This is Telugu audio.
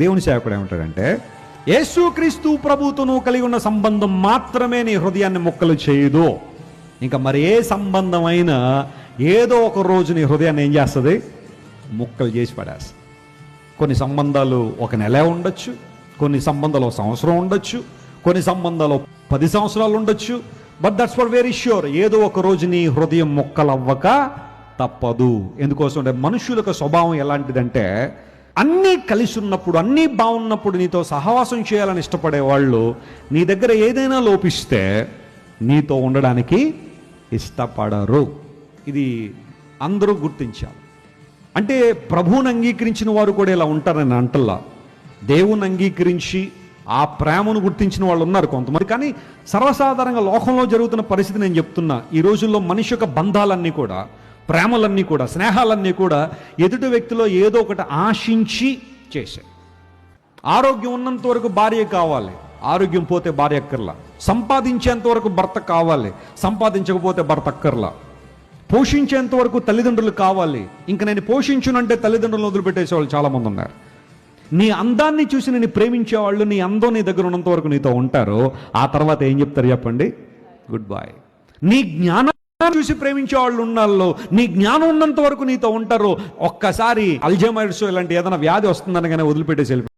దేవుని సేవకుడు ఏమంటాడంటే, యేసుక్రీస్తు ప్రభువుతో కలిగి ఉన్న సంబంధం మాత్రమే నీ హృదయాన్ని ముక్కలు చేయదు. ఇంకా మరి ఏ సంబంధమైనా ఏదో ఒక రోజు నీ హృదయాన్ని ఏం చేస్తుంది? ముక్కలు చేసి పడేస్తుంది. కొన్ని సంబంధాలు ఒక నెల ఉండొచ్చు, కొన్ని సంబంధాలు 1 సంవత్సరం ఉండొచ్చు, కొన్ని సంబంధాలు 10 సంవత్సరాలు ఉండొచ్చు. But that's for very sure, ఏదో ఒక రోజు నీ హృదయం ముక్కలవ్వక తప్పదు. ఎందుకోసం అంటే మనుషులకు స్వభావం ఎలాంటిదంటే, అన్నీ కలిసి ఉన్నప్పుడు, అన్నీ బాగున్నప్పుడు నీతో సహవాసం చేయాలని ఇష్టపడే వాళ్ళు నీ దగ్గర ఏదైనా లోపిస్తే నీతో ఉండడానికి ఇష్టపడరు. ఇది అందరూ గుర్తించాలి. అంటే ప్రభువుని అంగీకరించిన వారు కూడా ఇలా ఉంటారని అంటల్లా. దేవుని అంగీకరించి ఆ ప్రేమను గుర్తించిన వాళ్ళు ఉన్నారు కొంతమంది. కానీ సర్వసాధారణంగా లోకంలో జరుగుతున్న పరిస్థితి నేను చెప్తున్నా. ఈ రోజుల్లో మనిషి యొక్క బంధాలన్నీ కూడా, ప్రేమలన్నీ కూడా, స్నేహాలన్నీ కూడా ఎదుటి వ్యక్తిలో ఏదో ఒకటి ఆశించి చేశాయి. ఆరోగ్యం ఉన్నంత వరకు భార్య కావాలి, ఆరోగ్యం పోతే భార్య అక్కర్లా. సంపాదించేంత వరకు భర్త కావాలి, సంపాదించకపోతే భర్త అక్కర్లా. పోషించేంత వరకు తల్లిదండ్రులు కావాలి, ఇంక నేను పోషించునంటే తల్లిదండ్రులను వదిలిపెట్టేసే వాళ్ళు చాలామంది ఉన్నారు. నీ అందాన్ని చూసి నేను ప్రేమించే వాళ్ళు నీ అందం నీ దగ్గర ఉన్నంత వరకు నీతో ఉంటారు. ఆ తర్వాత ఏం చెప్తారు చెప్పండి? Good bye. నీ జ్ఞానం చూసి ప్రేమించే వాళ్ళు ఉన్నాళ్ళు, నీ జ్ఞానం ఉన్నంత వరకు నీతో ఉంటారు. ఒక్కసారి అల్జైమర్స్ ఇలాంటి ఏదైనా వ్యాధి వస్తుందనగానే వదిలిపెట్టేసి